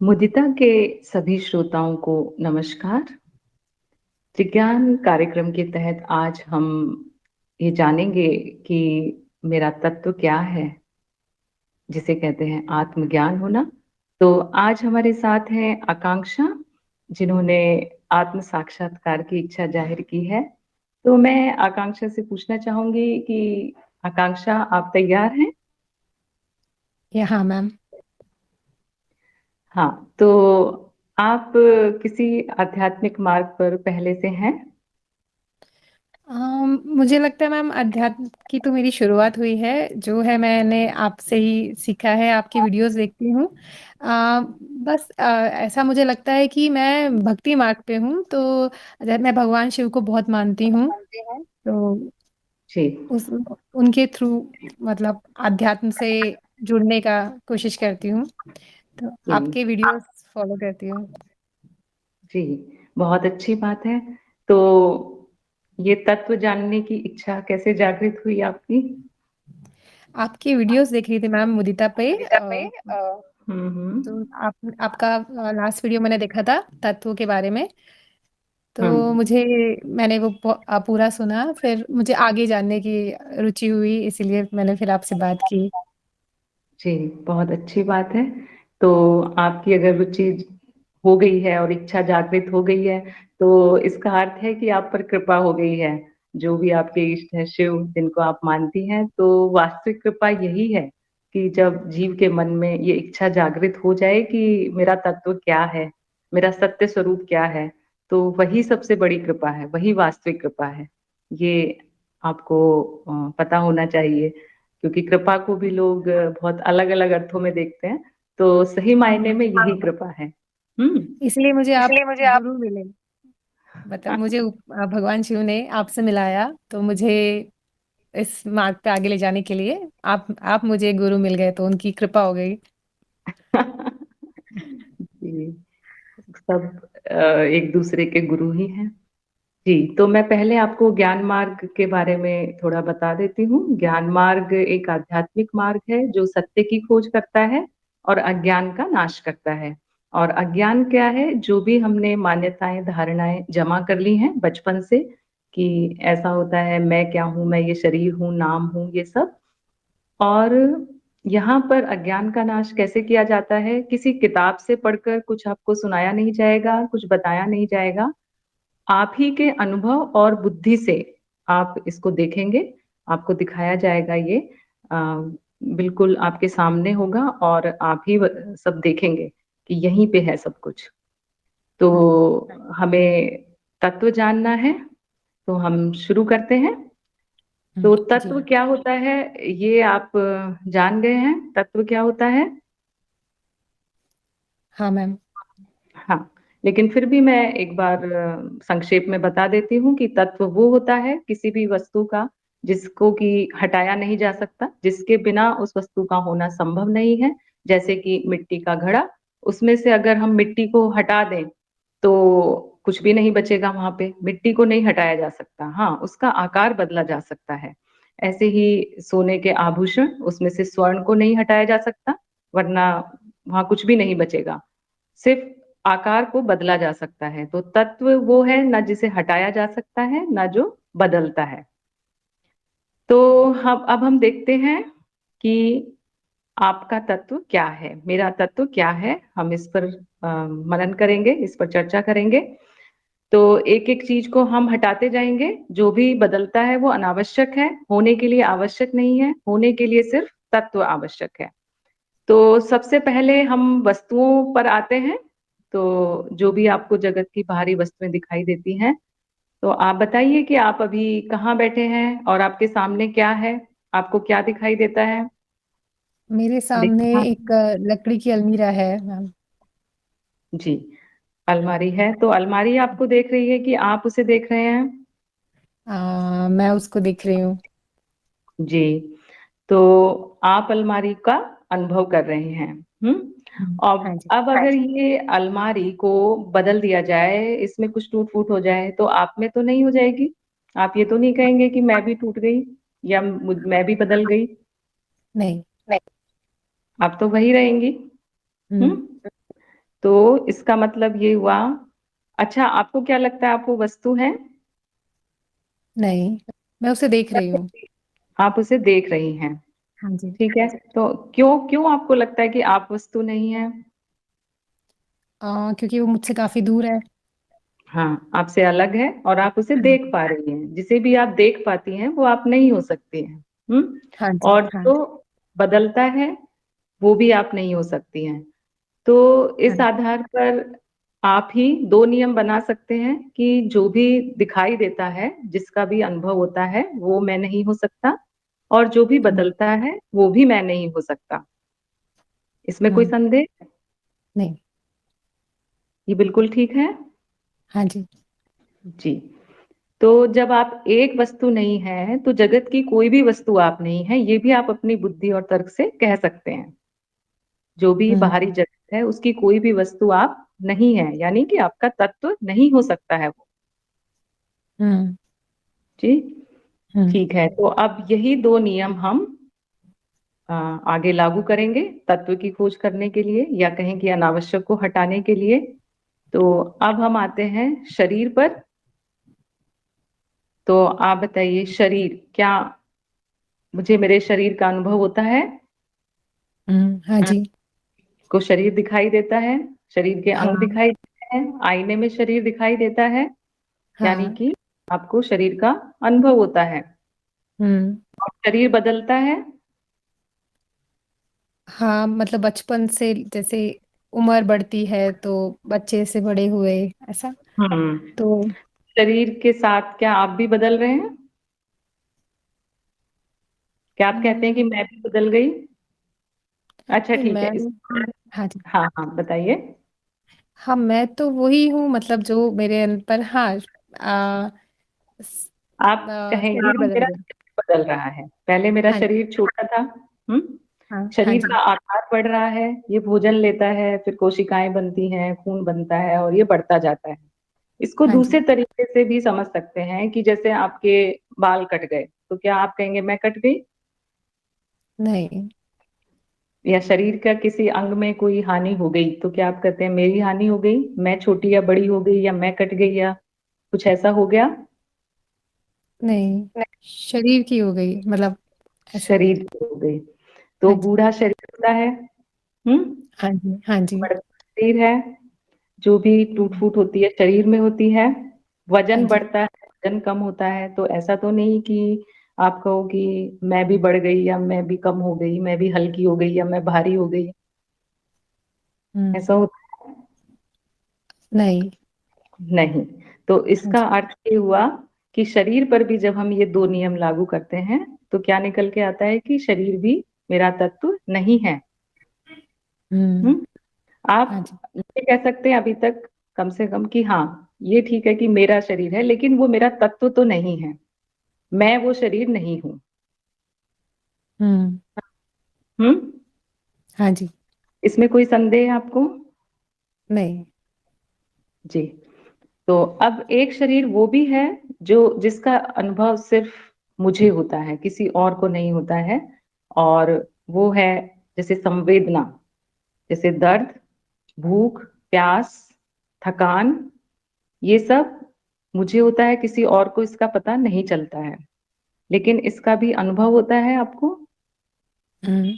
मुदिता के सभी श्रोताओं को नमस्कार। विज्ञान कार्यक्रम के तहत आज हम ये जानेंगे कि मेरा तत्व क्या है, जिसे कहते हैं आत्मज्ञान होना। तो आज हमारे साथ हैं आकांक्षा, जिन्होंने आत्म साक्षात्कार की इच्छा जाहिर की है। तो मैं आकांक्षा से पूछना चाहूंगी कि आकांक्षा, आप तैयार हैं? या हाँ मैम। हाँ, तो आप किसी आध्यात्मिक मार्ग पर पहले से हैं? मुझे लगता है मैम अध्यात्म की तो मेरी शुरुआत हुई है। जो है मैंने आपसे ही सीखा है, आपकी वीडियोस देखती हूँ। बस ऐसा मुझे लगता है कि मैं भक्ति मार्ग पे हूँ, तो मैं भगवान शिव को बहुत मानती हूँ। जानते हैं। तो जी। उस उनके थ्रू मतलब अध्यात्म से जुड़ने का कोशिश करती हूँ। तो जी। आपके वीडियोस फॉलो करती हूँ। जी, बहुत अच्छी बात है। तो ये तत्व जानने की इच्छा कैसे जागृत हुई आपकी? आपकी वीडियोस देख रही थी मैम मुदिता पे। कविता पे तो आपका लास्ट वीडियो मैंने देखा था तत्वों के बारे में। तो हुँ। मुझे मैंने वो पूरा सुना, फिर मुझे आगे जानने की रुचि हुई, इसीलिए मैंने फिर आपसे बात की। जी, बहुत अच्छी बात है। तो आपकी अगर रुचि हो गई है और इच्छा जागृत हो गई है, तो इसका अर्थ है कि आप पर कृपा हो गई है। जो भी आपके इष्ट हैं शिव, जिनको आप मानती हैं, तो वास्तविक कृपा यही है कि जब जीव के मन में ये इच्छा जागृत हो जाए कि मेरा तत्व क्या है, मेरा सत्य स्वरूप क्या है, तो वही सबसे बड़ी कृपा है, वही वास्तविक कृपा है। ये आपको पता होना चाहिए। क्योंकि कृपा को भी लोग बहुत अलग-अलग अर्थों में देखते हैं, तो सही मायने में यही कृपा है। हुँ? इसलिए मुझे आप इसलिए मुझे आप गुरु मिले। मतलब मुझे भगवान शिव ने आपसे मिलाया, तो मुझे इस मार्ग पे आगे ले जाने के लिए आप मुझे गुरु मिल गए, तो उनकी कृपा हो गई। जी, सब एक दूसरे के गुरु ही हैं। जी, तो मैं पहले आपको ज्ञान मार्ग के बारे में थोड़ा बता देती हूँ। ज्ञान मार्ग एक आध्यात्मिक मार्ग है जो सत्य की खोज करता है और अज्ञान का नाश करता है। और अज्ञान क्या है? जो भी हमने मान्यताएं, धारणाएं जमा कर ली हैं बचपन से कि ऐसा होता है, मैं क्या हूँ, मैं ये शरीर हूँ, नाम हूँ, ये सब। और यहाँ पर अज्ञान का नाश कैसे किया जाता है? किसी किताब से पढ़कर कुछ आपको सुनाया नहीं जाएगा, कुछ बताया नहीं जाएगा। आप ही के अनुभव और बुद्धि से आप इसको देखेंगे, आपको दिखाया जाएगा ये। अ, बिल्कुल आपके सामने होगा और आप ही सब देखेंगे कि यहीं पे है सब कुछ। तो हमें तत्व जानना है, तो हम शुरू करते हैं। तो जी तत्व क्या होता है, ये आप जान गए हैं, तत्व क्या होता है? हाँ मैम। हाँ, लेकिन फिर भी मैं एक बार संक्षेप में बता देती हूँ कि तत्व वो होता है किसी भी वस्तु का जिसको कि हटाया नहीं जा सकता, जिसके बिना उस वस्तु का होना संभव नहीं है। जैसे कि मिट्टी का घड़ा, उसमें से अगर हम मिट्टी को हटा दें, तो कुछ भी नहीं बचेगा वहाँ पे, मिट्टी को नहीं हटाया जा सकता। हाँ, उसका आकार बदला जा सकता है। ऐसे ही सोने के आभूषण, उसमें से स्वर्ण को नहीं हटाया जा सकता, वरना वहाँ कुछ भी नहीं बचेगा। सिर्फ आकार को बदला जा सकता है। तो तत्व वो है ना जिसे हटाया जा सकता है, ना जो बदलता है। तो हम अब हम देखते हैं कि आपका तत्व क्या है, मेरा तत्व क्या है। हम इस पर मनन करेंगे, इस पर चर्चा करेंगे। तो एक-एक चीज को हम हटाते जाएंगे। जो भी बदलता है वो अनावश्यक है, होने के लिए आवश्यक नहीं है, होने के लिए सिर्फ तत्व आवश्यक है। तो सबसे पहले हम वस्तुओं पर आते हैं। तो जो भी आपको जगत की बाहरी वस्तुएं दिखाई देती हैं, तो आप बताइए कि आप अभी कहाँ बैठे हैं और आपके सामने क्या है? आपको क्या दिखाई देता है? मेरे सामने दिखा एक लकड़ी की अलमीरा है मैम। जी, अलमारी है। तो अलमारी आपको देख रही है कि आप उसे देख रहे हैं? मैं उसको देख रही हूँ। जी, तो आप अलमारी का अनुभव कर रहे हैं। हाँ अब जी। अब अगर ये अलमारी को बदल दिया जाए, इसमें कुछ टूट-फूट हो जाए, तो आप में तो नहीं हो जाएगी? आप ये तो नहीं कहेंगे कि मैं भी टूट गई या मैं भी बदल गई? नहीं। नहीं, आप तो वही रहेंगी। हम्म। हुँ? तो इसका मतलब ये हुआ। अच्छा, आपको क्या लगता है, आप वो वस्तु है? नहीं, मैं उसे देख रही हूँ। आप उसे देख रही हैं। हाँ जी। ठीक है, तो क्यों क्यों आपको लगता है कि आप वस्तु नहीं है? क्योंकि वो मुझसे काफी दूर है। हाँ, आपसे अलग है और आप उसे हाँ देख पा रही हैं। जिसे भी आप देख पाती हैं वो आप नहीं हो सकती हैं। हम्म। हाँ जी। और हाँ जो बदलता है वो भी आप नहीं हो सकती हैं। तो हाँ इस आधार पर आप ही दो नियम बना सकते हैं कि जो भी दिखाई देता है, जिसका भी अनुभव होता है, वो मैं नहीं हो सकता, और जो भी हम्म, बदलता है वो भी मैं नहीं हो सकता। इसमें कोई हम्म, संदेह? नहीं। ये बिल्कुल ठीक है। हाँ जी। जी। तो जब आप एक वस्तु नहीं है तो जगत की कोई भी वस्तु आप नहीं है, ये भी आप अपनी बुद्धि और तर्क से कह सकते हैं। जो भी हम्म, बाहरी जगत है उसकी कोई भी वस्तु आप नहीं है, यानी कि आपका तत्व नहीं हो सकता है वो। हम्म, जी। हम्म, ठीक है, तो अब यही दो नियम हम अ, आगे लागू करेंगे तत्व की खोज करने के लिए, या कहें कि अनावश्यक को हटाने के लिए। तो अब हम आते हैं शरीर पर। तो आप बताइए, शरीर क्या, मुझे मेरे शरीर का अनुभव होता है? हाँ जी। को शरीर दिखाई देता है, शरीर के अंग हाँ। दिखाई देते हैं, आईने में शरीर दिखाई देता है, यानी हाँ। कि आपको शरीर का अनुभव होता है। हम्म। और शरीर बदलता है। हाँ, मतलब बचपन से जैसे उम्र बढ़ती है तो बच्चे से बड़े हुए, ऐसा। हम्म। तो शरीर के साथ क्या आप भी बदल रहे हैं? क्या आप कहते हैं कि हम्म, मैं भी बदल गई? अच्छा, नहीं ठीक है। मैं, इस हाँ जी। हाँ हाँ, बताइए। हाँ, मैं तो वही हूँ, मतलब जो मेरे पर, हाँ। स- आप कहेंगे शरीर कि बदल मेरा गया। शरीर बदल रहा है, पहले मेरा हाँ जी। शरीर छोटा था। हम्म। हाँ। हाँ शरीर जी। का आकार बढ़ रहा है, ये भोजन लेता है, फिर कोशिकाएं बनती हैं, खून बनता है और ये बढ़ता जाता है। इसको हाँ जी। दूसरे तरीके से भी समझ सकते हैं कि जैसे आपके बाल कट गए तो क्या आप कहेंगे मैं कट गई? नहीं। या शरीर का किसी अंग में कोई हानि हो गई तो क्या आप कहते हैं मेरी हानि हो गई, मैं छोटी या बड़ी हो गई, या मैं कट गई, या कुछ ऐसा हो गया? नहीं, शरीर की हो गई, मतलब ऐसे ही। शरीर की हो गई। तो हाँ जी। बूढ़ा शरीर होता है। हम्म। हाँ जी। हाँ जी। बढ़ता शरीर है। जो भी टूट फूट होती है शरीर में होती है। हाँ वजन जी। बढ़ता है, वजन कम होता है। तो ऐसा तो नहीं कि आप कहो कि मैं भी बढ़ गई, या मैं भी कम हो गई, मैं भी हल्की हो गई, या मैं भारी हो गई। हम्म। ऐसा होता है? नहीं। नहीं। तो हाँ इसका जी। अर्थ ये हुआ कि शरीर पर भी जब हम ये दो नियम लागू करते हैं तो क्या निकल के आता है कि शरीर भी मेरा तत्व नहीं है। हम्म। हम्म। हाँ आप जी। ये कह सकते हैं अभी तक कम से कम कि हाँ, ये ठीक है कि मेरा शरीर है, लेकिन वो मेरा तत्व तो नहीं है। मैं वो शरीर नहीं हूँ। हम्म। हम्म। हाँ जी। इसमें कोई संदेह है आपको? नहीं। जी। तो अब एक शरीर वो भी है जो जिसका अनुभव सिर्फ मुझे होता है, किसी और को नहीं होता है। और वो है जैसे संवेदना, जैसे दर्द, भूख, प्यास, थकान, ये सब मुझे होता है, किसी और को इसका पता नहीं चलता है। लेकिन इसका भी अनुभव होता है आपको। हम्म।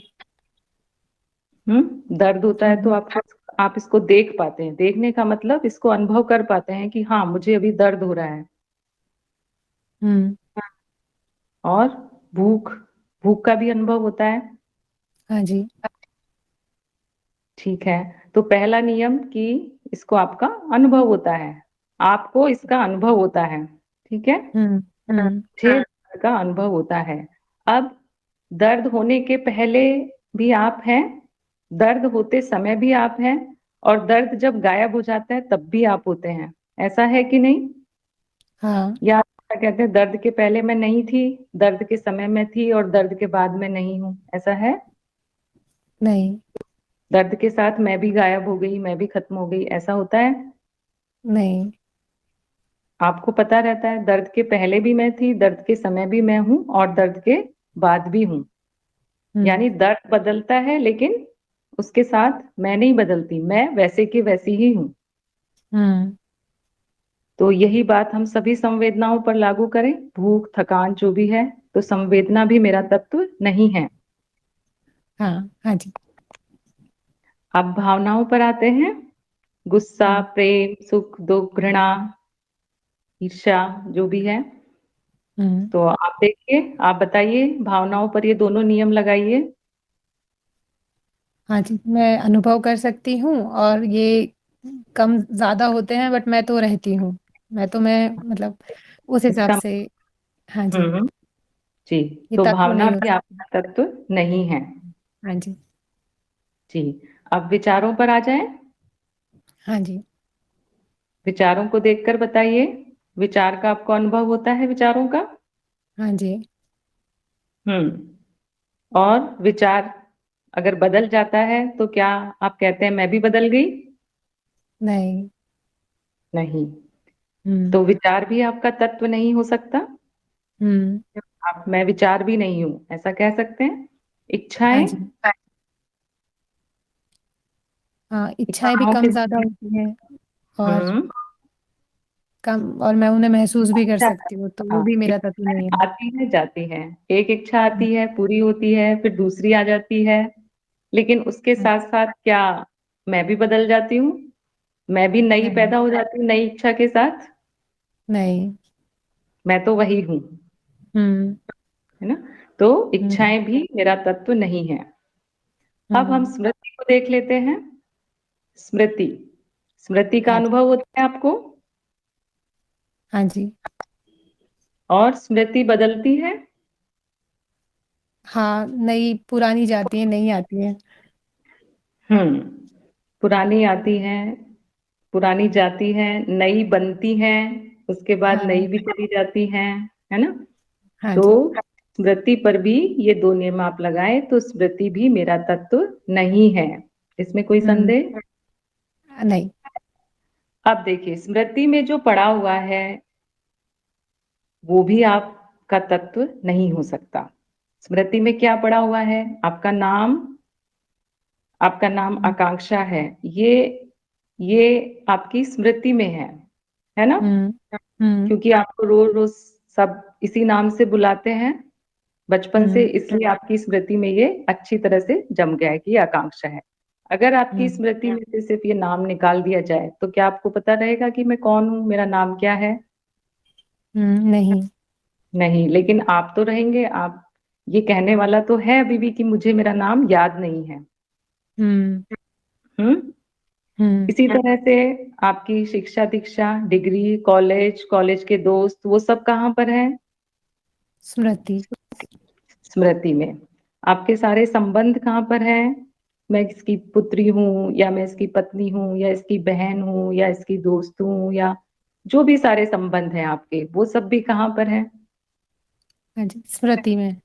दर्द होता है तो हम्म। आप इसको देख पाते हैं, देखने का मतलब इसको अनुभव कर पाते हैं कि हाँ मुझे अभी दर्द हो रहा है। हम्म। और भूख, भूख का भी अनुभव होता है। हाँ जी। ठीक है। तो पहला नियम कि इसको आपका अनुभव होता है, आपको इसका अनुभव होता है। ठीक है। हम्म। हम्म। मुझे दर्द का अनुभव होता है। अब दर्द होने के पहले भी आप हैं, दर्द होते समय भी आप हैं, और दर्द जब गायब हो जाता है तब भी आप होते हैं। ऐसा है कि नहीं? हाँ। या आप क्या कहते हैं, दर्द के पहले मैं नहीं थी, दर्द के समय में थी, और दर्द के बाद में नहीं हूं, ऐसा है? नहीं। दर्द के साथ मैं भी गायब हो गई, मैं भी खत्म हो गई, ऐसा होता है? नहीं। आपको पता रहता है दर्द के पहले भी मैं थी, दर्द के समय भी मैं हूं, और दर्द के बाद भी हूं। हम्म। यानी दर्द बदलता है लेकिन उसके साथ मैं नहीं बदलती, मैं वैसे की वैसी ही हूँ। हम्म। तो यही बात हम सभी संवेदनाओं पर लागू करें, भूख, थकान जो भी है, तो संवेदना भी मेरा तत्व नहीं है। हाँ हाँ जी। अब भावनाओं पर आते हैं। गुस्सा, हम्म। प्रेम, सुख, दुख, घृणा, ईर्ष्या जो भी है। हम्म। तो आप देखिए, आप बताइए, भावनाओं पर ये दोनों नियम लगाइए। हाँ जी, मैं अनुभव कर सकती हूँ, और ये कम ज्यादा होते हैं, बट मैं तो रहती हूँ। मैं मतलब उस हिसाब इसका से। हाँ जी। हम्म, जी। ये तो तत्व भावना नहीं भी होता। आपका तत्व नहीं है। हाँ जी। जी। अब विचारों पर आ जाएं। हाँ जी। विचारों को देखकर बताइए, विचार का आपको अनुभव होता है विचारों का? हाँ जी। और विचार अगर बदल जाता है तो क्या आप कहते हैं मैं भी बदल गई? नहीं। नहीं। हम्म। तो विचार भी आपका तत्व नहीं हो सकता। हम्म। आप मैं विचार भी नहीं हूं, ऐसा कह सकते हैं। हाँ इच्छाएं, जी। हाँ, इच्छाएं भी इच्छाओं कम के ज्यादा होती हैं, और हम्म कम, और मैं उन्हें महसूस भी कर सकती हूँ, तो वो हाँ, भी मेरा तत्व इच्छाएं नहीं है। आती है जाती है। एक इच्छा हम्म। आती है, पूरी होती है, फिर दूसरी आ जाती है। लेकिन उसके हम्म। साथ साथ क्या मैं भी बदल जाती हूँ? मैं भी नई नहीं। पैदा हो जाती हूँ नई इच्छा के साथ? नहीं। मैं तो वही हूँ, हम्म। है ना? तो हम्म। इच्छाएं भी मेरा तत्व नहीं है। अब हम हम्म। स्मृति को देख लेते हैं। स्मृति, स्मृति का हाँ जी। अनुभव होता है आपको? हाँ जी। और स्मृति बदलती है। हाँ, नई पुरानी जाती है, नई आती है। हम्म पुरानी आती है, पुरानी जाती है, नई बनती है, उसके बाद हाँ। नई भी चली जाती है ना? हाँ तो जी। स्मृति पर भी ये दो नियम आप लगाएं तो स्मृति भी मेरा तत्व नहीं है। इसमें कोई हम्म। संदेह? नहीं। अब देखिए, स्मृति में जो पड़ा हुआ है वो भी आपका तत्व नहीं हो सकता। स्मृति में क्या पड़ा हुआ है? आपका नाम, आपका नाम हम्म। आकांक्षा है। ये आपकी स्मृति में है ना? हम्म। हम्म। क्योंकि आपको रोज रोज सब इसी नाम से बुलाते हैं बचपन से, हम्म। इसलिए आपकी स्मृति में ये अच्छी तरह से जम गया है कि ये आकांक्षा है। अगर आपकी हम्म। स्मृति में से सिर्फ ये नाम निकाल दिया जाए तो क्या आपको पता रहेगा कि मैं कौन हूँ, मेरा नाम क्या है? नहीं। नहीं। लेकिन आप तो रहेंगे, आप ये कहने वाला तो है अभी भी कि मुझे मेरा नाम याद नहीं है। हम्म। हम्म हम्म। इसी तरह से आपकी शिक्षा दीक्षा, डिग्री, कॉलेज, कॉलेज के दोस्त, वो सब कहाँ पर है? स्मृति। स्मृति में। आपके सारे संबंध कहाँ पर है? मैं इसकी पुत्री हूँ, या मैं इसकी पत्नी हूँ, या इसकी बहन हूँ, या इसकी दोस्त हूँ, या जो भी सारे संबंध हैं आपके, वो सब भी कहाँ पर है? हाँ जी, स्मृति में।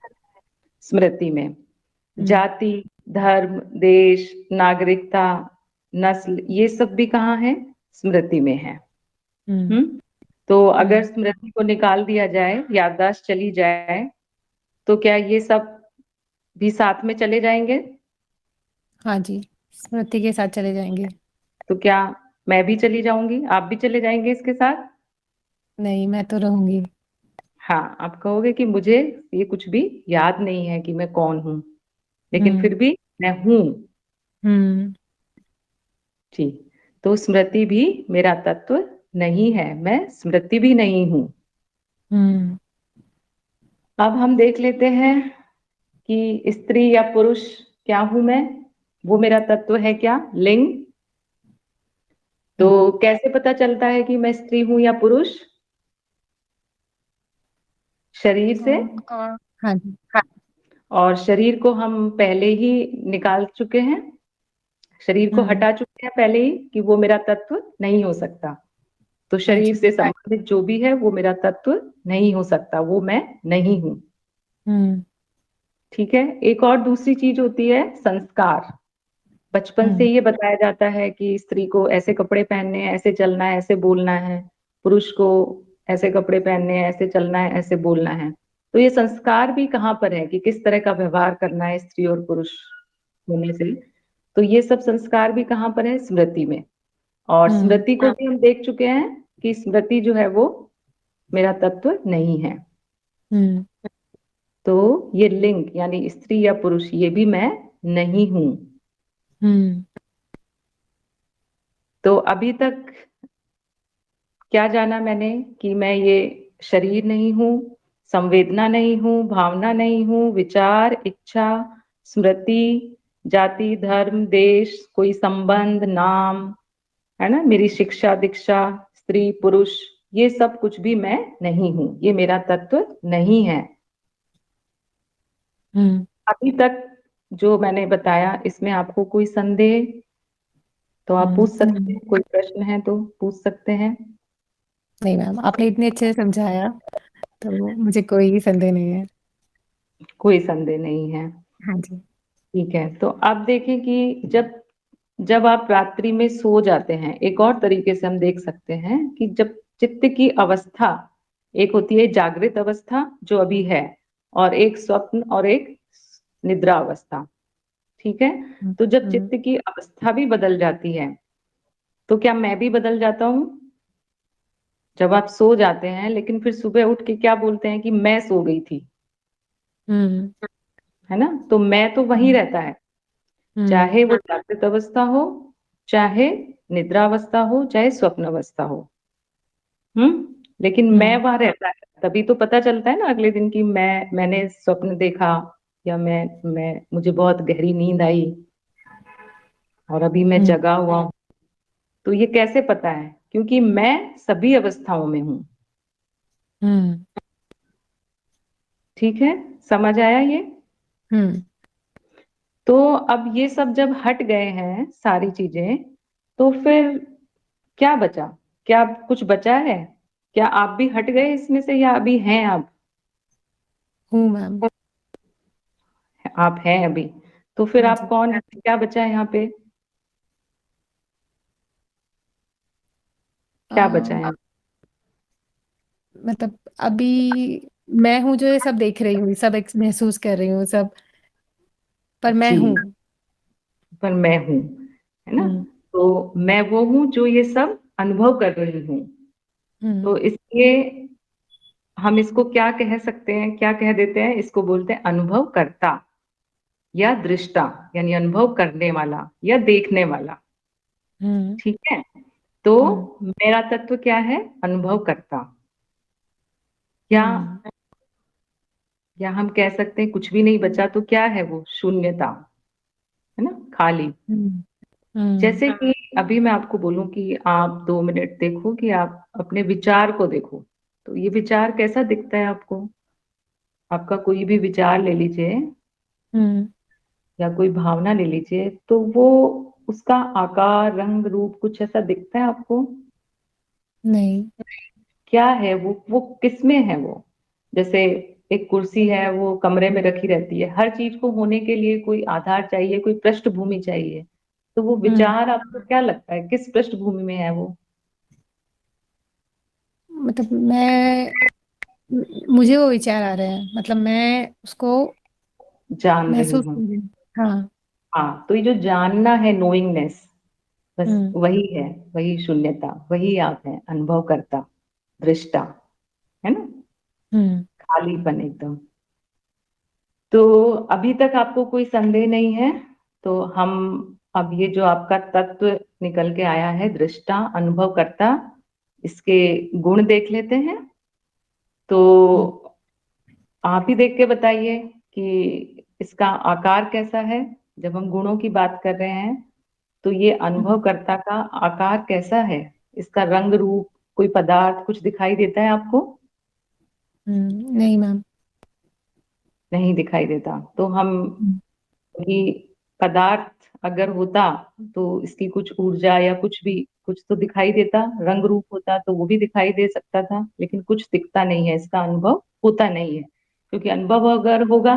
स्मृति में। हम्म। जाति, धर्म, देश, नागरिकता, नस्ल, ये सब भी कहाँ है? स्मृति में है। हम्म। हम्म तो अगर हम्म। स्मृति को निकाल दिया जाए, याददाश्त चली जाए, तो क्या ये सब भी साथ में चले जाएंगे? हाँ जी, स्मृति के साथ चले जाएंगे। तो क्या मैं भी चली जाऊंगी, आप भी चले जाएंगे इसके साथ? नहीं, मैं तो रहूंगी। हाँ, आप कहोगे कि मुझे ये कुछ भी याद नहीं है कि मैं कौन हूं, लेकिन हम्म। फिर भी मैं हूं। हम्म। जी। तो स्मृति भी मेरा तत्व नहीं है, मैं स्मृति भी नहीं हूं। हम्म। अब हम देख लेते हैं कि स्त्री या पुरुष क्या हूं मैं, वो मेरा तत्व है क्या? लिंग। तो हम्म। कैसे पता चलता है कि मैं स्त्री हूं या पुरुष? शरीर से। हाँ जी। और शरीर को हम पहले ही निकाल चुके हैं, शरीर को हम्म। हटा चुके हैं पहले ही कि वो मेरा तत्व नहीं हो सकता। तो हाँ शरीर जी। से संबंधित जो भी है वो मेरा तत्व नहीं हो सकता, वो मैं नहीं हूं। हम्म। ठीक है। एक और दूसरी चीज होती है संस्कार। बचपन से हम्म। ये बताया जाता है कि स्त्री को ऐसे कपड़े पहनने हैं, ऐसे चलना है, ऐसे बोलना है। पुरुष को ऐसे कपड़े पहनने हैं, ऐसे चलना है, ऐसे बोलना है। तो ये संस्कार भी कहाँ पर है कि किस तरह का व्यवहार करना है स्त्री और पुरुष होने से? तो ये सब संस्कार भी कहाँ पर है? स्मृति में। और हम्म स्मृति को भी हम देख चुके हैं कि स्मृति जो है वो मेरा तत्व नहीं है। हम्म तो ये लिंग यानी स्त्री या पुरुष ये भी मैं नहीं हूं। हम्म तो अभी तक क्या जाना मैंने? कि मैं ये शरीर नहीं हूँ, संवेदना नहीं हूँ, भावना नहीं हूँ, विचार, इच्छा, स्मृति, जाति, धर्म, देश, कोई संबंध, नाम, है ना, मेरी शिक्षा दीक्षा, स्त्री पुरुष, ये सब कुछ भी मैं नहीं हूँ, ये मेरा तत्व नहीं है। हम्म अभी तक जो मैंने बताया इसमें आपको कोई संदेह तो आप पूछ सकते नहीं, हैं, कोई प्रश्न है तो पूछ सकते हैं। नहीं मैम, आपने इतने अच्छे से समझाया, तो मुझे कोई संदेह नहीं है। कोई संदेह नहीं है। हाँ जी। ठीक है, तो अब देखें कि जब जब आप रात्रि में सो जाते हैं, एक और तरीके से हम देख सकते हैं कि जब चित्त की अवस्था, एक होती है जागृत अवस्था जो अभी है, और एक स्वप्न और एक निद्रा अवस्था। ठीक है, हम्म तो जब हम्म चित्त की अवस्था भी बदल जाती है तो क्या मैं भी बदल जाता हूँ? जब आप सो जाते हैं लेकिन फिर सुबह उठ के क्या बोलते हैं कि मैं सो गई थी, हम्म है ना, तो मैं तो वहीं रहता है, हम्म चाहे वो जागृत अवस्था हो, चाहे निद्रा अवस्था हो, चाहे स्वप्न अवस्था हो। लेकिन मैं हम्म वहां रहता है। तभी तो पता चलता है ना अगले दिन की मैंने स्वप्न देखा, या मैं मुझे बहुत गहरी नींद आई और अभी मैं हम्म जगा हुआ हूँ। तो ये कैसे पता है? क्योंकि मैं सभी अवस्थाओं में हूँ। हम्म ठीक है, समझ आया ये? हम्म तो अब ये सब जब हट गए हैं सारी चीजें, तो फिर क्या बचा? क्या कुछ बचा है? क्या आप भी हट गए इसमें से, या अभी हैं आप? हूँ मैम। आप हैं अभी। तो फिर हाँ आप जी। कौन है? क्या बचा है यहाँ पे? क्या बचा है? मतलब अभी मैं हूँ जो ये सब देख रही हूँ, सब महसूस कर रही हूँ सब, पर मैं जी, हूँ। पर मैं हूँ, है ना। हम्म तो मैं वो हूँ जो ये सब अनुभव कर रही हूँ। हम्म तो इसलिए हम इसको क्या कह सकते हैं, क्या कह देते हैं, इसको बोलते हैं अनुभव कर्ता या दृष्टा, यानी अनुभव करने वाला या देखने वाला। हम्म ठीक है, तो हम्म मेरा तत्व क्या है? अनुभव करता। या हम्म या हम कह सकते हैं कुछ भी नहीं बचा तो क्या है वो? शून्यता, है ना, खाली। हम्म हम्म जैसे कि अभी मैं आपको बोलूं कि आप 2 मिनट देखो कि आप अपने विचार को देखो, तो ये विचार कैसा दिखता है आपको? आपका कोई भी विचार ले लीजिए हम्म या कोई भावना ले लीजिए, तो वो उसका आकार, रंग, रूप कुछ ऐसा दिखता है आपको? नहीं। क्या है वो किस में है वो? जैसे एक कुर्सी है, वो कमरे में रखी रहती है, हर चीज को होने के लिए कोई आधार चाहिए, कोई पृष्ठभूमि चाहिए। तो वो हम्म विचार आपको क्या लगता है किस पृष्ठभूमि में है वो? मतलब मुझे वो विचार आ रहे हैं, मतलब मैं उसको जान रही महसूस कर हूँ। रही हूँ। हाँ। हाँ, तो ये जो जानना है, नोइंगनेस, बस हम्म वही है, वही शून्यता, वही आप हैं, अनुभव करता, दृष्टा, है ना, हम्म खालीपन एकदम। तो अभी तक आपको कोई संदेह नहीं है? तो हम अब ये जो आपका तत्व निकल के आया है, दृष्टा, अनुभव करता, इसके गुण देख लेते हैं। तो हम्म आप ही देख के बताइए कि इसका आकार कैसा है। जब हम गुणों की बात कर रहे हैं तो ये हम्म अनुभवकर्ता का आकार कैसा है? इसका रंग रूप, कोई पदार्थ कुछ दिखाई देता है आपको? नहीं मैम। नहीं दिखाई देता। तो हम हम्म कि पदार्थ अगर होता तो इसकी कुछ ऊर्जा या कुछ भी, कुछ तो दिखाई देता, रंग रूप होता तो वो भी दिखाई दे सकता था, लेकिन कुछ दिखता नहीं है, इसका अनुभव होता नहीं है। क्योंकि अनुभव अगर होगा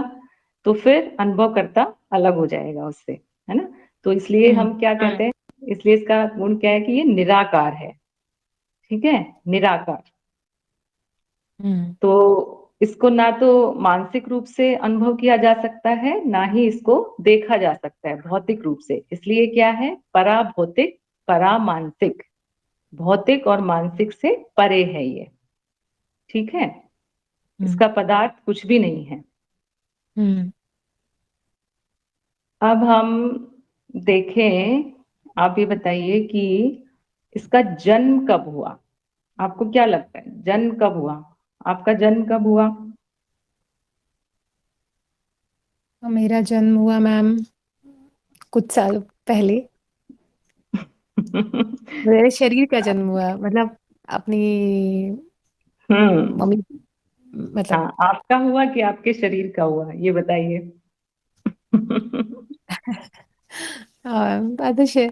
तो फिर अनुभव करता अलग हो जाएगा उससे, है ना। तो इसलिए हम्म हम क्या कहते हैं, इसलिए इसका गुण क्या है कि ये निराकार है। ठीक है, निराकार। हम्म तो इसको ना तो मानसिक रूप से अनुभव किया जा सकता है, ना ही इसको देखा जा सकता है भौतिक रूप से। इसलिए क्या है, परा भौतिक परा मानसिक, भौतिक और मानसिक से परे है ये। ठीक है, हम्म। इसका पदार्थ कुछ भी नहीं है। हम्म। अब हम देखें, आप ये बताइए कि इसका जन्म कब हुआ। आपको क्या लगता है जन्म कब हुआ, आपका जन्म कब हुआ? मेरा जन्म हुआ मैम कुछ साल पहले। मेरे शरीर का जन्म हुआ, मतलब अपनी हम्म। मम्मी, मतलब हाँ, आपका हुआ कि आपके शरीर का हुआ, ये बताइए। बात तो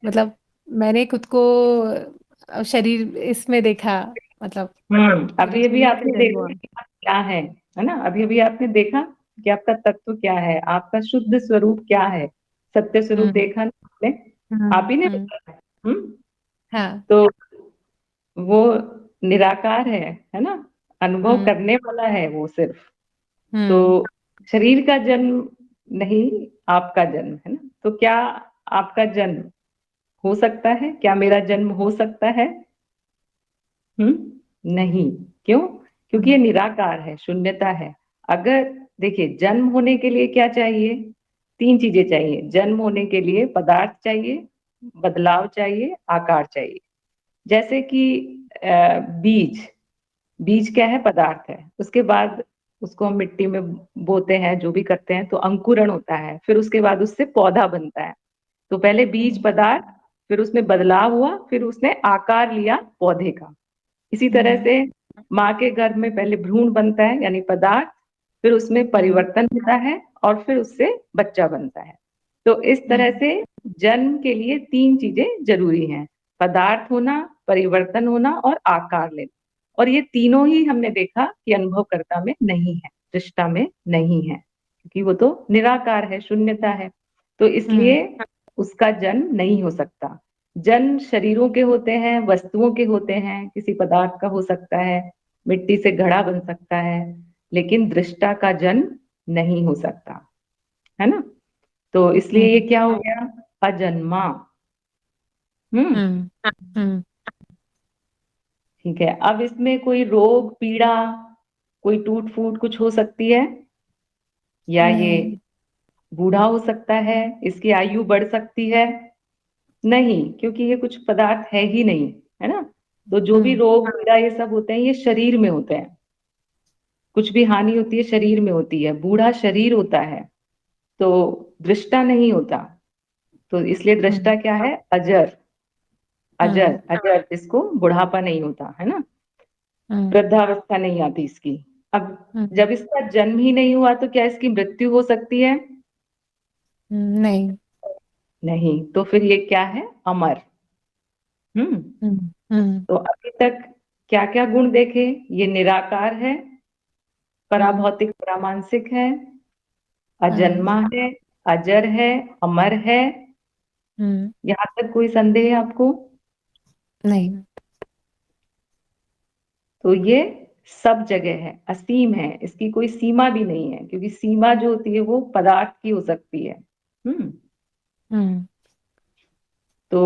मतलब मैंने खुद को शरीर इसमें देखा, मतलब मेरे अभी अभी शरीर का आपने जन्म देखा हुआ। कि आप क्या है ना, अभी अभी आपने देखा कि आपका तत्व क्या है, आपका शुद्ध स्वरूप क्या है, सत्य स्वरूप हम्म। देखा ना आपने, आप हम्म। ही ने हम्म। बताया। हम्म। हाँ। तो वो निराकार है ना, अनुभव हम्म। करने वाला है वो सिर्फ। तो हम्म। शरीर का जन्म नहीं, आपका जन्म है ना। तो क्या आपका जन्म हो सकता है, क्या मेरा जन्म हो सकता है? नहीं। क्यों? क्योंकि ये हम्म। निराकार है, शून्यता है। अगर देखिए, जन्म होने के लिए क्या चाहिए? तीन चीजें चाहिए जन्म होने के लिए। पदार्थ चाहिए, बदलाव चाहिए, आकार चाहिए। जैसे कि बीज, बीज क्या है? पदार्थ है। उसके बाद उसको हम मिट्टी में बोते हैं, जो भी करते हैं, तो अंकुरण होता है, फिर उसके बाद उससे पौधा बनता है। तो पहले बीज हम्म। पदार्थ, फिर उसमें बदलाव हुआ, फिर उसने आकार लिया पौधे का। इसी तरह हम्म। से माँ के गर्भ में पहले भ्रूण बनता है यानी पदार्थ, फिर उसमें हम्म। परिवर्तन होता है, और फिर उससे बच्चा बनता है। तो इस तरह हम्म। से जन्म के लिए तीन चीजें जरूरी हैं: पदार्थ होना, परिवर्तन होना, और आकार लेना। और ये तीनों ही हमने देखा कि अनुभवकर्ता में नहीं है, दृष्टा में नहीं है, क्योंकि वो तो निराकार है, शून्यता है। तो हम्म। इसलिए उसका जन्म नहीं हो सकता। जन्म शरीरों के होते हैं, वस्तुओं के होते हैं, किसी पदार्थ का हो सकता है, मिट्टी से घड़ा बन सकता है, लेकिन दृष्टा का जन्म नहीं हो सकता, है ना। तो इसलिए ये हम्म। क्या हो गया? अजन्मा। हम्म। हम्म। हम्म। ठीक है, अब इसमें कोई रोग पीड़ा, कोई टूट फूट कुछ हो सकती है, या ये नहीं। बूढ़ा हो सकता है, इसकी आयु बढ़ सकती है? नहीं, क्योंकि ये कुछ पदार्थ है ही नहीं, है ना। तो जो भी हम्म। रोग पीड़ा ये सब होते हैं, ये शरीर में होते हैं। कुछ भी हानि होती है शरीर में होती है, बूढ़ा शरीर होता है, तो दृष्टा नहीं होता। तो इसलिए दृष्टा हम्म। क्या है? अजर। अजर, हम्म। अजर जिसको बुढ़ापा नहीं होता, है ना, हम्म। वृद्धावस्था नहीं आती इसकी। अब हम्म। जब इसका जन्म ही नहीं हुआ, तो क्या इसकी मृत्यु हो सकती है? नहीं। नहीं। तो फिर ये क्या है? अमर। हम्म। हम्म। हम्म। तो अभी तक क्या क्या गुण देखे? ये निराकार है, हम्म। पराभौतिक परामानसिक है, हम्म। अजन्मा है, अजर है, अमर है। हम्म। यहाँ तक कोई संदेह है आपको? नहीं। तो ये सब जगह है, असीम है, इसकी कोई सीमा भी नहीं है, क्योंकि सीमा जो होती है वो पदार्थ की हो सकती है। हम्म। हम्म। तो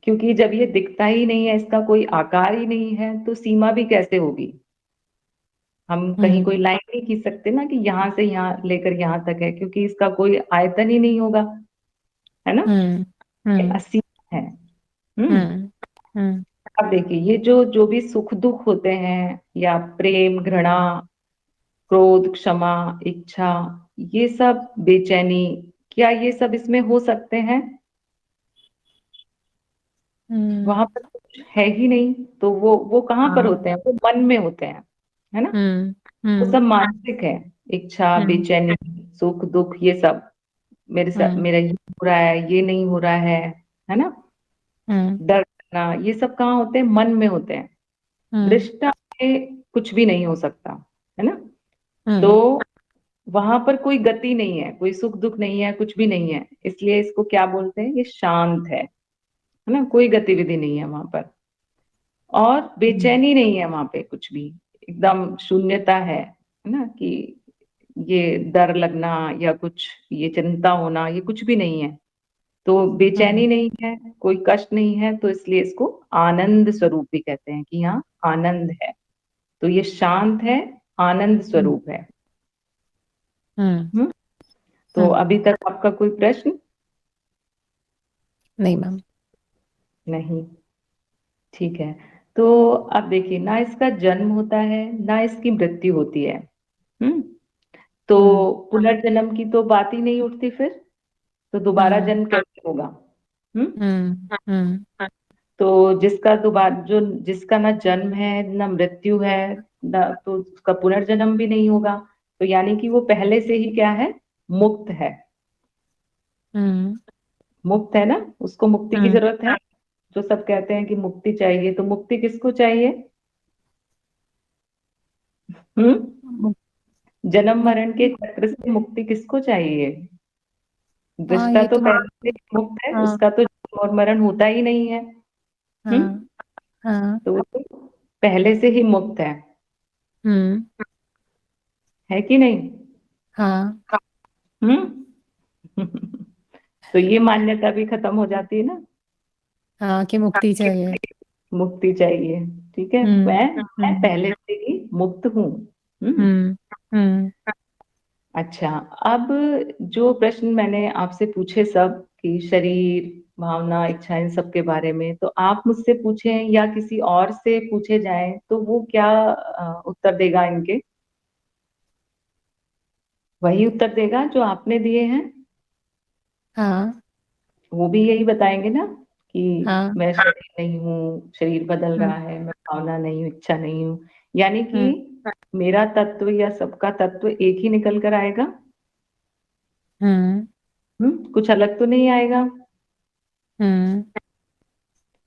क्योंकि जब ये दिखता ही नहीं है, इसका कोई आकार ही नहीं है, तो सीमा भी कैसे होगी? हम कहीं हम्म। कोई लाइन नहीं खींच सकते ना कि यहाँ से यहाँ लेकर यहाँ तक है, क्योंकि इसका कोई आयतन ही नहीं होगा, है ना। हम्म। ये हम्म। असीम है। हम्म। हम्म। हम्म। अब देखिए, ये जो भी सुख दुख होते हैं, या प्रेम घृणा, क्रोध क्षमा, इच्छा, ये सब बेचैनी, क्या ये सब इसमें हो सकते हैं? हम्म। वहां पर कुछ है ही नहीं। तो वो कहाँ पर हाँ। होते हैं? वो मन में होते हैं, है ना। हम्म। वो हम्म। सब मानसिक है। इच्छा, हम्म। बेचैनी, सुख दुख, ये सब मेरे साथ, हम्म। मेरा ये हो रहा है, ये नहीं हो रहा है ना। हम्म। डर करना, ये सब कहाँ होते हैं? मन में होते हैं। हम्म। दृष्टा में कुछ भी नहीं हो सकता, है ना। तो हम्म। वहां पर कोई गति नहीं है, कोई सुख दुख नहीं है, कुछ भी नहीं है, इसलिए इसको क्या बोलते हैं? ये शांत है ना, कोई गतिविधि नहीं है वहां पर, और हम्म। बेचैनी नहीं है वहां पे कुछ भी, एकदम शून्यता है ना, कि ये डर लगना या कुछ ये चिंता होना, ये कुछ भी नहीं है। तो बेचैनी हम्म नहीं है, कोई कष्ट नहीं है, तो इसलिए इसको आनंद स्वरूप भी कहते हैं, कि यहाँ आनंद है। तो ये शांत है, आनंद हम्म स्वरूप है। हम्म हम्म। तो हम्म, अभी तक आपका कोई प्रश्न? नहीं मैम। नहीं। ठीक है। तो अब देखिए, ना इसका जन्म होता है ना इसकी मृत्यु होती है। हम्म। तो हम्म पुनर्जन्म की तो बात ही नहीं उठती फिर। तो दोबारा हम्म जन्म कैसे होगा? हम्म। हम्म तो जिसका दोबारा जो जिसका ना जन्म है ना मृत्यु है, ना तो उसका पुनर्जन्म भी नहीं होगा। तो यानी कि वो पहले से ही क्या है? मुक्त है। हम्म मुक्त है ना, उसको मुक्ति की हम्म जरूरत है। जो सब कहते हैं कि मुक्ति चाहिए, तो मुक्ति किसको चाहिए? हम्म। हम्म, जन्म मरण के मुक्ति। चक्र से मुक्ति किसको चाहिए? हाँ दृष्टा ये तो तो पहले से ही मुक्त है, हाँ उसका तो जन्म और मरण होता ही नहीं है। हम्म। हाँ हाँ तो वो तो पहले से ही मुक्त हम्म है कि नहीं? हाँ हम्म। तो ये मान्यता भी खत्म हो जाती है ना। हाँ कि मुक्ति चाहिए। मुक्ति चाहिए। ठीक है, हम्म मैं हम्म पहले से ही मुक्त हूँ। हम्म। हम्म हम्म अच्छा। अब जो प्रश्न मैंने आपसे पूछे सब, कि शरीर, भावना, इच्छा, इन सब के बारे में, तो आप मुझसे पूछें या किसी और से पूछे जाएं, तो वो क्या उत्तर देगा इनके? वही उत्तर देगा जो आपने दिए हैं। हाँ वो भी यही बताएंगे ना, कि हाँ मैं शरीर नहीं हूँ, शरीर बदल हम्म रहा है, मैं भावना नहीं हूँ, इच्छा नहीं हूँ। यानी कि हम्म मेरा तत्व या सबका तत्व एक ही निकल कर आएगा। हम्म कुछ अलग तो नहीं आएगा। हम्म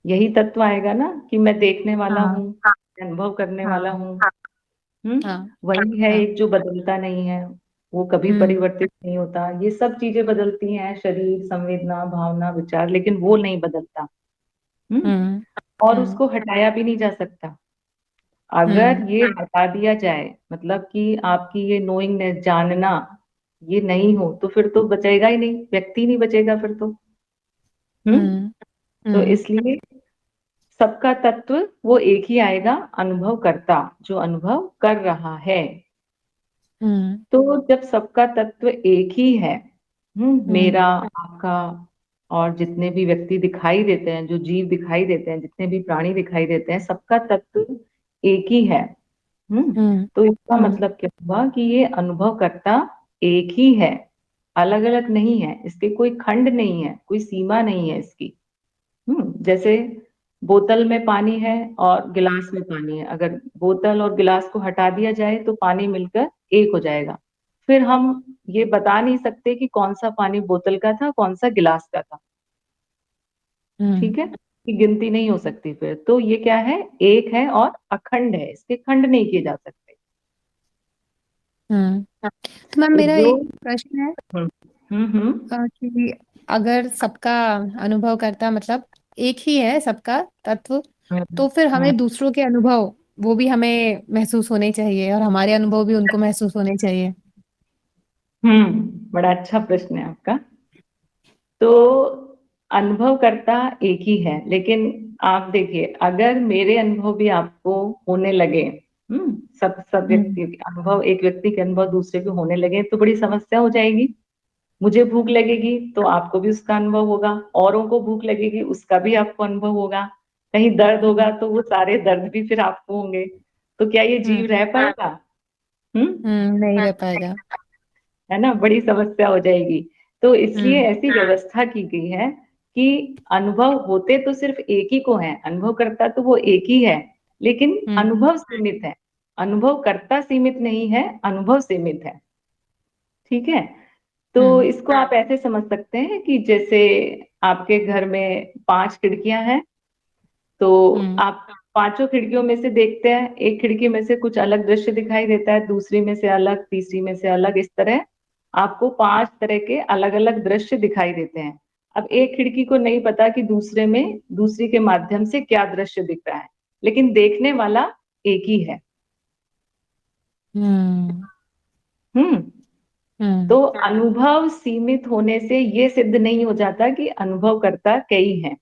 यही तत्व आएगा ना, कि मैं देखने वाला हाँ हूँ, मैं अनुभव करने वाला हाँ हूँ। हाँ वही है हाँ एक जो बदलता नहीं है, वो कभी हम्म परिवर्तित नहीं होता। ये सब चीजें बदलती हैं, शरीर, संवेदना, भावना, विचार, लेकिन वो नहीं बदलता। हम्म। हम्म और हम्म उसको हटाया भी नहीं जा सकता। हम्म अगर ये हटा दिया जाए, मतलब कि आपकी ये नोइंगनेस, जानना, ये नहीं हो, तो फिर तो बचेगा ही नहीं, व्यक्ति नहीं बचेगा फिर तो। हम्म। हम्म तो हम्म इसलिए सबका तत्व वो एक ही आएगा, अनुभव करता, जो अनुभव कर रहा है। हम्म तो जब सबका तत्व एक ही है, हम्म मेरा, आपका, और जितने भी व्यक्ति दिखाई देते हैं, जो जीव दिखाई देते हैं, जितने भी प्राणी दिखाई देते हैं, सबका तत्व एक ही है। हम्म तो इसका हम्म मतलब क्या हुआ? कि ये अनुभव करता एक ही है, अलग अलग नहीं है, इसके कोई खंड नहीं है, कोई सीमा नहीं है इसकी। जैसे बोतल में पानी है और गिलास में पानी है, अगर बोतल और गिलास को हटा दिया जाए तो पानी मिलकर एक हो जाएगा। फिर हम ये बता नहीं सकते कि कौन सा पानी बोतल का था, कौन सा गिलास का था। हम्म ठीक है, कि गिनती नहीं हो सकती फिर। तो ये क्या है? एक है और अखंड है, इसके खंड नहीं किए जा सकते। हम्म। तो मैम तो मेरा जो एक प्रश्न है हम्म हम्म कि अगर सबका अनुभव करता मतलब एक ही है सबका तत्व, हम्म तो फिर हम्म हमें दूसरों के अनुभव वो भी हमें महसूस होने चाहिए और हमारे अनुभव भी उनको महसूस होने चाहिए। बड़ा अच्छा प्रश्न है आपका। तो अनुभव करता एक ही है, लेकिन आप देखिए, अगर मेरे अनुभव भी आपको होने लगे, सब सब हम्म व्यक्ति के अनुभव, एक व्यक्ति के अनुभव दूसरे को होने लगे, तो बड़ी समस्या हो जाएगी। मुझे भूख लगेगी तो आपको भी उसका अनुभव होगा, औरों को भूख लगेगी उसका भी आपको अनुभव होगा। कहीं दर्द होगा तो वो सारे दर्द भी फिर आपको होंगे। तो क्या ये हम्म जीव रह पाएगा? हम्म। नहीं रह पाएगा। है ना, बड़ी समस्या हो जाएगी। तो इसलिए हम्म ऐसी व्यवस्था की गई है कि अनुभव होते तो सिर्फ एक ही को है, अनुभव करता तो वो एक ही है, लेकिन हम्म अनुभव सीमित है। अनुभव करता सीमित नहीं है, अनुभव सीमित है। ठीक है। तो हम्म इसको आप ऐसे समझ सकते हैं कि जैसे आपके घर में 5 खिड़कियां हैं, तो हम्म आप पांचों खिड़कियों में से देखते हैं, एक खिड़की में से कुछ अलग दृश्य दिखाई देता है, दूसरी में से अलग, तीसरी में से अलग, इस तरह आपको 5 तरह के अलग अलग दृश्य दिखाई देते हैं। अब एक खिड़की को नहीं पता कि दूसरे में, दूसरी के माध्यम से क्या दृश्य दिख रहा है, लेकिन देखने वाला एक ही है। हम्म। हम्म। हम्म। तो अनुभव सीमित होने से ये सिद्ध नहीं हो जाता कि अनुभवकर्ता कई हैं।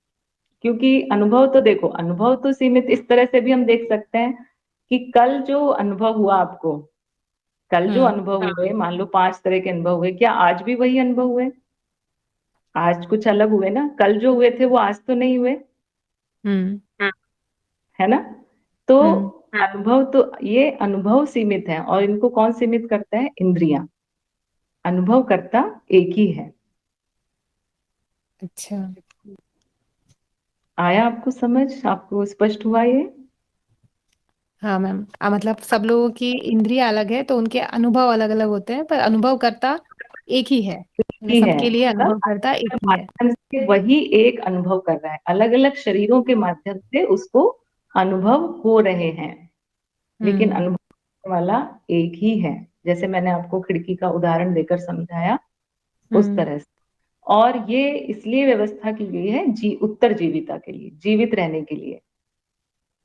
क्योंकि अनुभव तो देखो, अनुभव तो सीमित इस तरह से भी हम देख सकते हैं कि कल जो अनुभव हुआ आपको, कल जो हम्म। अनुभव हुए, मान लो 5 तरह के अनुभव हुए, क्या आज भी वही अनुभव हुए? आज कुछ अलग हुए ना, कल जो हुए थे वो आज तो नहीं हुए। हम्म। है ना? तो हम्म। अनुभव तो, ये अनुभव सीमित है, और इनको कौन सीमित करता है? इंद्रियां। अनुभव करता एक ही है। अच्छा। आया आपको समझ? आपको स्पष्ट हुआ ये? हाँ मैम, मतलब सब लोगों की इंद्रियां अलग है तो उनके अनुभव अलग अलग होते हैं, पर अनुभव करता एक ही है, ही है, सबके लिए मतलब अनुभव करता एक ही है। माध्यम से वही एक अनुभव कर रहा है, अलग अलग शरीरों के माध्यम से उसको अनुभव हो रहे हैं, लेकिन हम्म। अनुभव करने वाला एक ही है। जैसे मैंने आपको खिड़की का उदाहरण देकर समझाया, उस हम्म। तरह से। और ये इसलिए व्यवस्था की गई है उत्तर जीविता के लिए, जीवित रहने के लिए।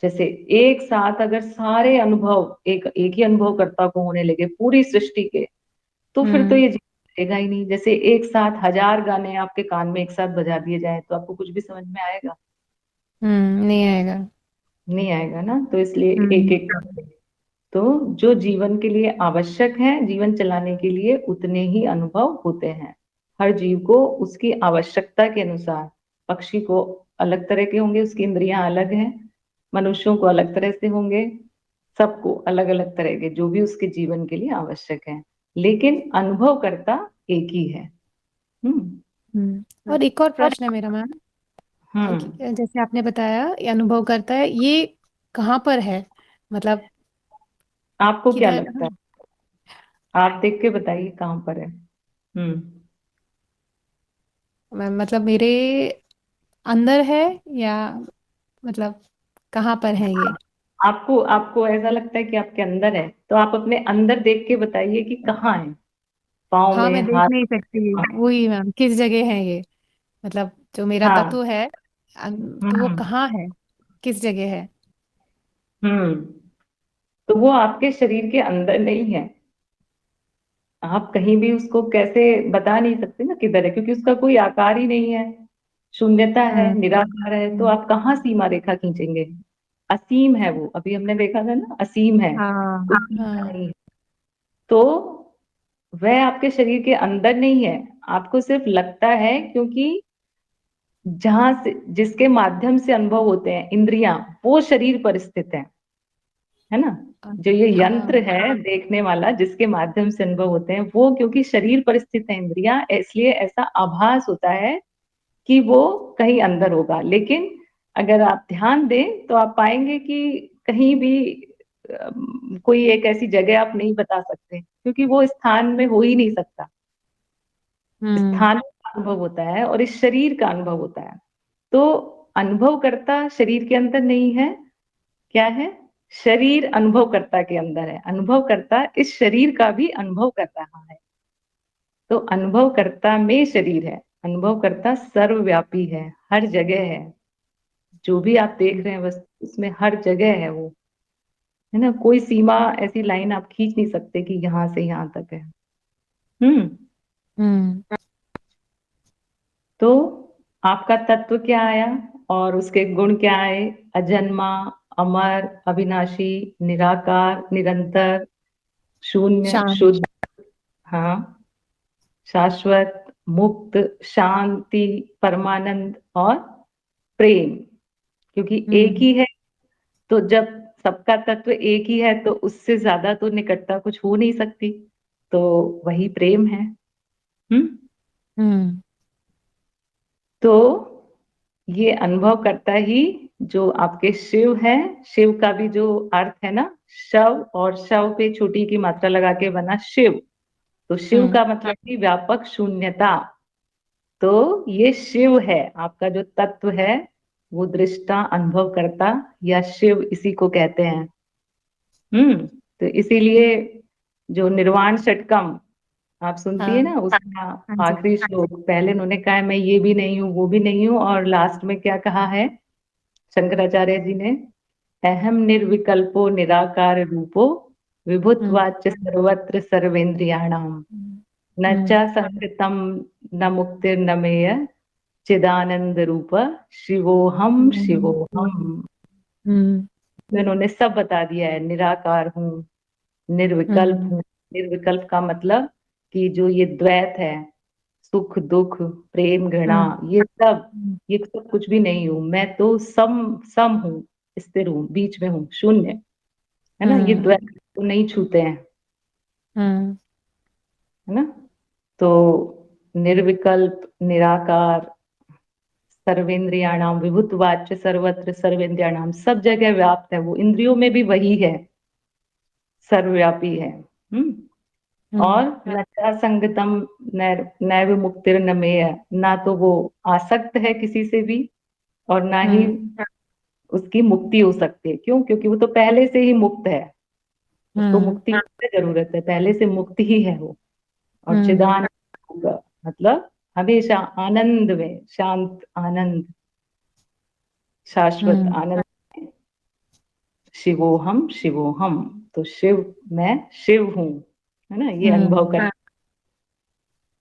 जैसे एक साथ अगर सारे अनुभव एक एक ही अनुभवकर्ता को होने लगे पूरी सृष्टि के, तो फिर तो हम्म। ये जीवित रहेगा ही नहीं। जैसे एक साथ 1000 गाने आपके कान में एक साथ बजा दिए जाए, तो आपको कुछ भी समझ में आएगा? नहीं आएगा। नहीं आएगा ना। तो इसलिए एक हम्म। एक करके, तो जो जीवन के लिए आवश्यक है, जीवन चलाने के लिए, उतने ही अनुभव होते हैं। हर जीव को उसकी आवश्यकता के अनुसार, पक्षी को अलग तरह के होंगे, उसकी इंद्रियां अलग हैं, मनुष्यों को अलग तरह से होंगे, सबको अलग अलग तरह के, जो भी उसके जीवन के लिए आवश्यक है, लेकिन अनुभव करता एक ही है। हम्म। और एक और प्रश्न है मेरा मैम, हम्म। जैसे आपने बताया ये अनुभव करता है, ये कहाँ पर है, मतलब आपको क्या किधर? लगता है? आप देख के बताइए कहाँ पर है। हम्म। मतलब मेरे अंदर है, या मतलब कहाँ पर है ये? आपको आपको ऐसा लगता है कि आपके अंदर है, तो आप अपने अंदर देख के बताइए कि कहाँ है। पाँव हाँ, में, मैं देख हाथ नहीं सकती, में? वही मैम, किस जगह है ये, मतलब जो मेरा हाँ। तत्व है, तो वो हम्म। कहाँ है, किस जगह है? हम्म। तो वो आपके शरीर के अंदर नहीं है। आप कहीं भी उसको कैसे बता नहीं सकते ना किधर है, क्योंकि उसका कोई आकार ही नहीं है, शून्यता है, हम्म। निराकार है। तो हम्म। आप कहाँ सीमा रेखा खींचेंगे? असीम है वो, अभी हमने देखा था ना, असीम है, हाँ। कोई सीमा हाँ। नहीं है। तो वह आपके शरीर के अंदर नहीं है, आपको सिर्फ लगता है, क्योंकि जहां से, जिसके माध्यम से अनुभव होते हैं इंद्रियां, वो शरीर पर स्थित है ना। जो ये यंत्र हाँ। है देखने वाला, जिसके माध्यम से अनुभव होते हैं, वो क्योंकि शरीर पर स्थित है इंद्रियां, इसलिए ऐसा आभास होता है कि वो कहीं अंदर होगा। लेकिन अगर आप ध्यान दें तो आप पाएंगे कि कहीं भी कोई एक ऐसी जगह आप नहीं बता सकते, क्योंकि वो स्थान में हो ही नहीं सकता। हम्म। स्थान का अनुभव होता है और इस शरीर का अनुभव होता है। तो अनुभव करता शरीर के अंदर नहीं है। क्या है? शरीर अनुभवकर्ता के अंदर है, अनुभवकर्ता इस शरीर का भी अनुभव कर रहा है। तो अनुभवकर्ता में शरीर है, अनुभवकर्ता सर्वव्यापी है, हर जगह है। जो भी आप देख रहे हैं बस उसमें हर जगह है वो, है ना। कोई सीमा, ऐसी लाइन आप खींच नहीं सकते कि यहाँ से यहाँ तक है। हम्म। हम्म। तो आपका तत्व क्या आया और उसके गुण क्या आए? अजन्मा, अमर, अविनाशी, निराकार, निरंतर, शून्य, शांत। शुद्ध, हाँ, शाश्वत, मुक्त, शांति, परमानंद और प्रेम। क्योंकि एक हम्म। ही है, तो जब सबका तत्व एक ही है तो उससे ज्यादा तो निकटता कुछ हो नहीं सकती। तो वही प्रेम है। हम्म। हम्म। तो ये अनुभव करता ही जो आपके शिव है, शिव का भी जो अर्थ है ना, शव, और शव पे छोटी की मात्रा लगा के बना शिव। तो शिव हम्म। का मतलब भी व्यापक शून्यता। तो ये शिव है, आपका जो तत्व है, वो दृष्टा, अनुभव करता, या शिव, इसी को कहते हैं। तो इसीलिए जो निर्वाण षटकम आप सुनती है हाँ। ना, उसका हाँ जी। आखिरी श्लोक, पहले उन्होंने कहा है मैं ये भी नहीं हूँ, वो भी नहीं हूँ, और लास्ट में क्या कहा है शंकराचार्य जी ने? अहम निर्विकल्पो निराकार रूपो हम्म विभुत्वाच्च सर्वत्र सर्वेन्द्रियाणां न च हम्म संगतं न मुक्तिर्न मेय चिदानंद रूप शिवोहम हम्म शिवोहम। हम्म तो इन्होंने सब बता दिया है, निराकार हूँ, निर्विकल्प हम्म हूँ। निर्विकल्प का मतलब कि जो ये द्वैत है, सुख दुख प्रेम घृणा, हम्म ये सब कुछ भी नहीं हूँ मैं, तो सम सम हूँ, स्थिर हूँ, बीच में हूँ, शून्य। है ना, ये हम्म द्वैत को नहीं छूते हैं। हम्म है ना, तो निर्विकल्प, निराकार, सर्वेंद्रियाणाम विभुत्वाच्य सर्वत्र सर्वेंद्रियाणाम, सब जगह व्याप्त है वो, इंद्रियों में भी वही है, सर्वव्यापी है। और हम्म नचा संगतम नैव मुक्तिर न मेय, ना तो वो आसक्त है किसी से भी, और ना ही हम्म उसकी मुक्ति हो सकती है। क्यों? क्योंकि वो तो पहले से ही मुक्त है, उसको हम्म मुक्ति की क्या जरूरत है, पहले से मुक्त ही है वो। और हम्म चिदानंद मतलब हमेशा आनंद में, शांत आनंद, शाश्वत हम्म आनंद। शिवोहम शिवोहम, तो शिव, मैं शिव हूँ। है ना, ये अनुभव हम्म कर।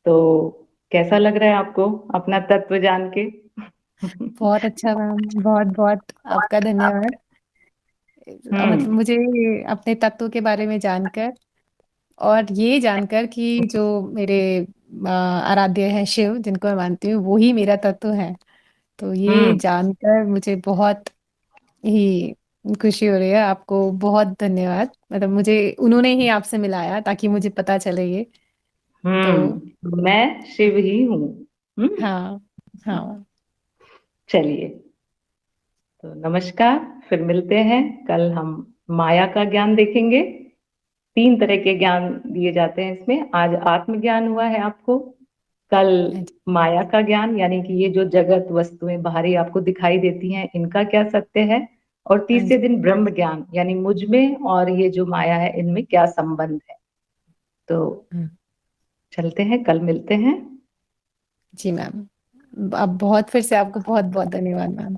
तो कैसा लग रहा है आपको अपना तत्व जान के? बहुत अच्छा मैम, बहुत बहुत आपका धन्यवाद। मतलब हम्म मुझे अपने तत्व के बारे में जानकर, और ये जानकर कि जो मेरे आराध्य है शिव, जिनको मैं मानती हूँ, वो ही मेरा तत्व है। तो ये हम्म जानकर मुझे बहुत ही खुशी हो रही है। आपको बहुत धन्यवाद, मतलब मुझे उन्होंने ही आपसे मिलाया ताकि मुझे पता चले ये। तो मैं शिव ही हूँ। हम्म। हाँ, हाँ। चलिए, तो नमस्कार, फिर मिलते हैं। कल हम माया का ज्ञान देखेंगे। 3 तरह के ज्ञान दिए जाते हैं इसमें। आज आत्मज्ञान हुआ है आपको, कल अच्छा, माया का ज्ञान, यानी कि ये जो जगत वस्तुएं बाहरी आपको दिखाई देती हैं, इनका क्या सत्य है। और हाँ तीसरे जी। दिन ब्रह्म ज्ञान, यानी मुझ में और ये जो माया है, इनमें क्या संबंध है। तो चलते हैं, कल मिलते हैं। जी मैम, अब बहुत, फिर से आपको बहुत बहुत धन्यवाद मैम।